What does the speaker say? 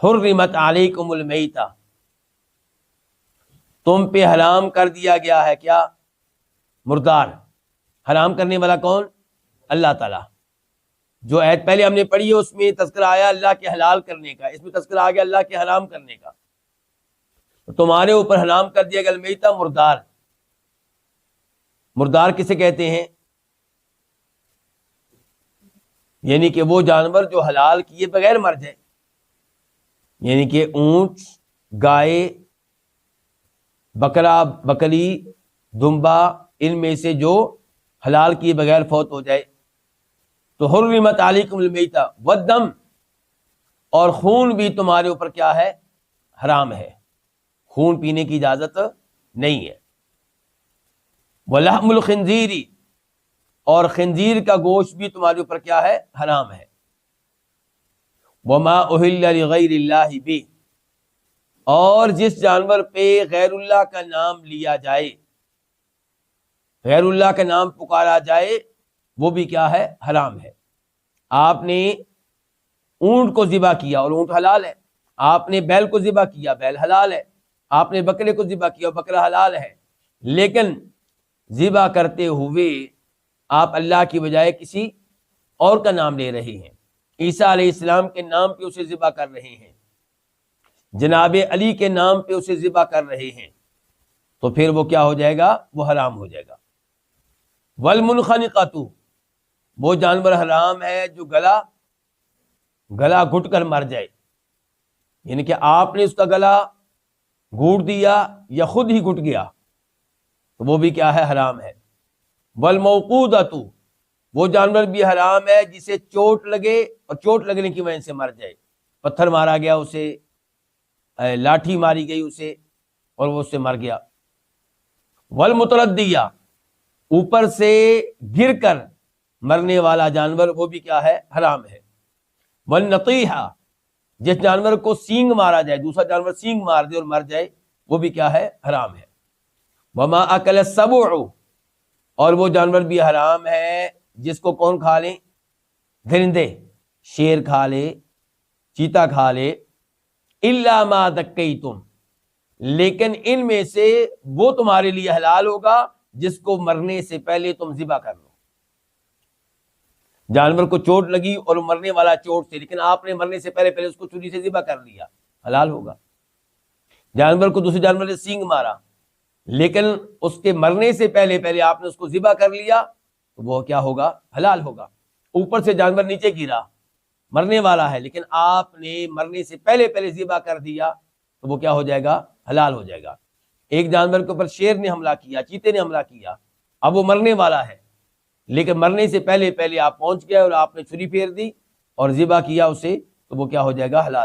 حرمت علیکم المیتہ، تم پہ حرام کر دیا گیا ہے کیا؟ مردار۔ حرام کرنے والا کون؟ اللہ تعالیٰ۔ جو آیت پہلے ہم نے پڑھی ہے اس میں تذکرہ آیا اللہ کے حلال کرنے کا، اس میں تذکرہ آ گیا اللہ کے حرام کرنے کا۔ تو تمہارے اوپر حرام کر دیا گیا المیتہ، مردار۔ مردار کسے کہتے ہیں؟ یعنی کہ وہ جانور جو حلال کیے بغیر مر جائے، یعنی کہ اونٹ، گائے، بکرا، بکری، دمبا، ان میں سے جو حلال کیے بغیر فوت ہو جائے۔ تو حرمت علیکم المیتہ والدم، اور خون بھی تمہارے اوپر کیا ہے؟ حرام ہے، خون پینے کی اجازت نہیں ہے۔ ولحم الخنزیر، اور خنزیر کا گوشت بھی تمہارے اوپر کیا ہے؟ حرام ہے۔ وما اہل لغیر اللہ بہ، اور جس جانور پہ غیر اللہ کا نام لیا جائے، غیر اللہ کا نام پکارا جائے، وہ بھی کیا ہے؟ حرام ہے۔ آپ نے اونٹ کو ذبح کیا اور اونٹ حلال ہے، آپ نے بیل کو ذبح کیا، بیل حلال ہے، آپ نے بکرے کو ذبح کیا، بکرا حلال ہے، لیکن ذبح کرتے ہوئے آپ اللہ کی بجائے کسی اور کا نام لے رہے ہیں، عیسیٰ علیہ السلام کے نام پہ اسے ذبح کر رہے ہیں، جناب علی کے نام پہ اسے ذبح کر رہے ہیں، تو پھر وہ کیا ہو جائے گا؟ وہ حرام ہو جائے گا۔ والمنخنقۃ، وہ جانور حرام ہے جو گلا گھٹ کر مر جائے، یعنی کہ آپ نے اس کا گلا گھوٹ دیا یا خود ہی گھٹ گیا، تو وہ بھی کیا ہے؟ حرام ہے۔ والموقودۃ، وہ جانور بھی حرام ہے جسے چوٹ لگے اور چوٹ لگنے کی وجہ سے مر جائے، پتھر مارا گیا اسے، لاٹھی ماری گئی اسے اور وہ اس سے مر گیا۔ والمتردیہ، اوپر سے گر کر مرنے والا جانور، وہ بھی کیا ہے؟ حرام ہے۔ والنطیحہ، جس جانور کو سینگ مارا جائے، دوسرا جانور سینگ مار دے اور مر جائے، وہ بھی کیا ہے؟ حرام ہے۔ وما اکل السبع، اور وہ جانور بھی حرام ہے جس کو کون کھا لیں؟ درندے، شیر کھا لے، چیتا کھا لے۔ الا ما ذکیتم، لیکن ان میں سے وہ تمہارے لیے حلال ہوگا جس کو مرنے سے پہلے تم ذبح کر لو۔ جانور کو چوٹ لگی اور مرنے والا چوٹ سے، لیکن آپ نے مرنے سے پہلے اس کو چھری سے ذبح کر لیا، حلال ہوگا۔ جانور کو دوسرے جانور نے سینگ مارا، لیکن اس کے مرنے سے پہلے آپ نے اس کو ذبح کر لیا، تو وہ کیا ہوگا؟ حلال ہوگا۔ اوپر سے جانور نیچے گرا، مرنے والا ہے، لیکن آپ نے مرنے سے پہلے ذبح کر دیا، تو وہ کیا ہو جائے گا؟ حلال ہو جائے گا۔ ایک جانور کے اوپر شیر نے حملہ کیا، چیتے نے حملہ کیا، اب وہ مرنے والا ہے، لیکن مرنے سے پہلے آپ پہنچ گئے اور آپ نے چھری پھیر دی اور ذبح کیا اسے، تو وہ کیا ہو جائے گا؟ حلال۔